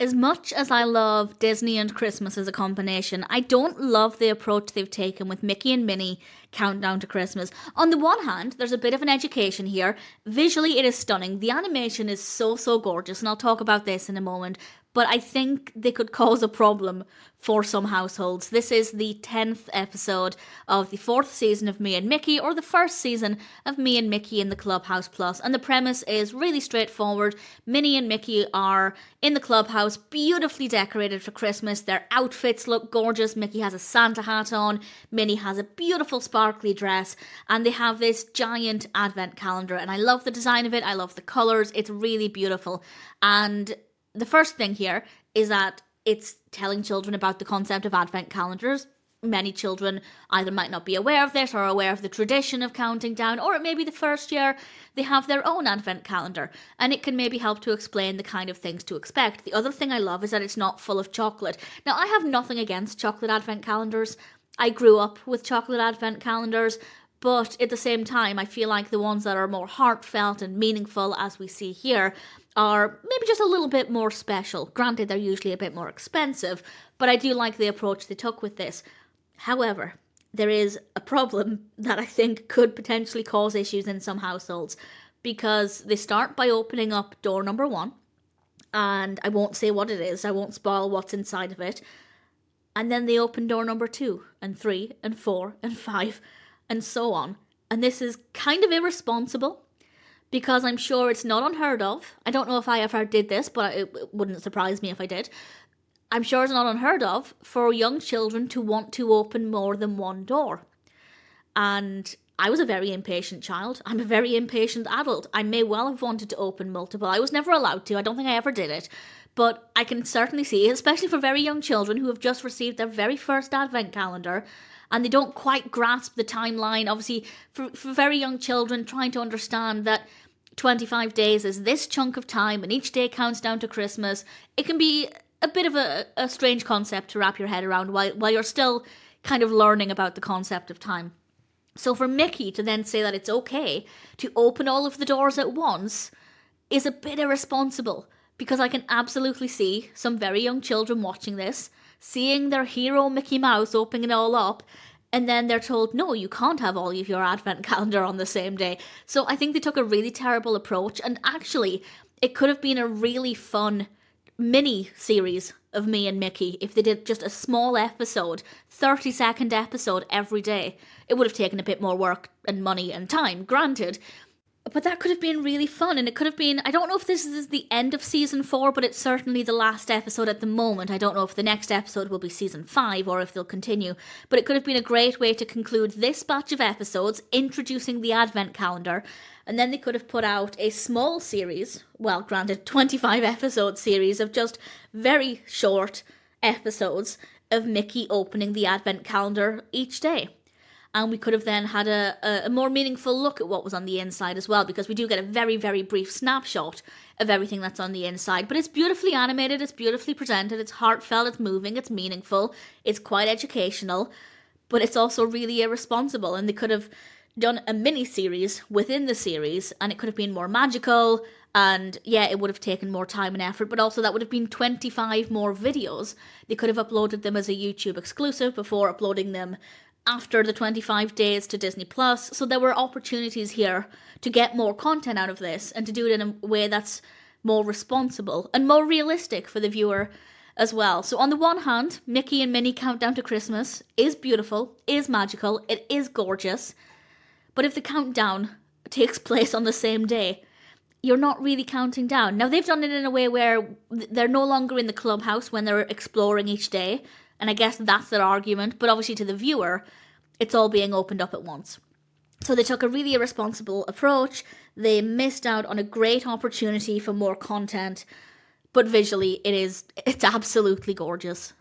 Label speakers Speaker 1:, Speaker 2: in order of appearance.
Speaker 1: As much as I love Disney and Christmas as a combination, I don't love the approach they've taken with Mickey and Minnie Countdown to Christmas. On the one hand, there's a bit of an education here. Visually, it is stunning. The animation is so gorgeous, and I'll talk about this in a moment. But I think they could cause a problem for some households. This is the 10th episode of the 4th season of Me and Mickey, or the first season of Me and Mickey in the Clubhouse Plus. And the premise is really straightforward. Minnie and Mickey are in the clubhouse, beautifully decorated for Christmas. Their outfits look gorgeous. Mickey has a Santa hat on. Minnie has a beautiful sparkly dress. And they have this giant advent calendar. And I love the design of it. I love the colours. It's really beautiful. And the first thing here is that it's telling children about the concept of advent calendars. Many children either might not be aware of this or aware of the tradition of counting down, or it may be the first year they have their own advent calendar, and it can maybe help to explain the kind of things to expect. The other thing I love is that it's not full of chocolate. Now, I have nothing against chocolate advent calendars. I grew up with chocolate advent calendars, but at the same time, I feel like the ones that are more heartfelt and meaningful, as we see here, are maybe just a little bit more special. Granted, they're usually a bit more expensive, but I do like the approach they took with this. However, there is a problem that I think could potentially cause issues in some households, because they start by opening up door number 1, and I won't say what it is, I won't spoil what's inside of it, and then they open door number 2, and 3, and 4, and 5, and so on. And this is kind of irresponsible, because I'm sure it's not unheard of. I don't know if I ever did this, but it wouldn't surprise me if I did. I'm sure it's not unheard of for young children to want to open more than one door. And I was a very impatient child. I'm a very impatient adult. I may well have wanted to open multiple. I was never allowed to. I don't think I ever did it. But I can certainly see, especially for very young children who have just received their very first advent calendar, and they don't quite grasp the timeline. Obviously, for very young children, trying to understand that 25 days is this chunk of time and each day counts down to Christmas, it can be a bit of a strange concept to wrap your head around while you're still kind of learning about the concept of time. So for Mickey to then say that it's okay to open all of the doors at once is a bit irresponsible, because I can absolutely see some very young children watching this, seeing their hero Mickey Mouse opening it all up, and then they're told, no, you can't have all of your advent calendar on the same day. So I think they took a really terrible approach, and actually it could have been a really fun mini series of Me and Mickey if they did just a small episode, 30-second episode every day. It would have taken a bit more work and money and time, granted, but that could have been really fun. And it could have been, I don't know if this is the end of season 4, but it's certainly the last episode at the moment. I don't know if the next episode will be season 5 or if they'll continue, but it could have been a great way to conclude this batch of episodes introducing the advent calendar. And then they could have put out a small series, well, granted, 25 episode series of just very short episodes of Mickey opening the advent calendar each day. And we could have then had a more meaningful look at what was on the inside as well, because we do get a very brief snapshot of everything that's on the inside. But it's beautifully animated, it's beautifully presented, it's heartfelt, it's moving, it's meaningful, it's quite educational, but it's also really irresponsible. And they could have done a mini-series within the series, and it could have been more magical, and yeah, it would have taken more time and effort, but also that would have been 25 more videos. They could have uploaded them as a YouTube exclusive before uploading them after the 25 days to Disney Plus. So there were opportunities here to get more content out of this and to do it in a way that's more responsible and more realistic for the viewer as well. So on the one hand, Mickey and Minnie Countdown to Christmas is beautiful, is magical, it is gorgeous. But if the countdown takes place on the same day, you're not really counting down. Now, they've done it in a way where they're no longer in the clubhouse when they're exploring each day, and I guess that's their argument, but obviously to the viewer, it's all being opened up at once. So they took a really irresponsible approach. They missed out on a great opportunity for more content, but visually it's absolutely gorgeous.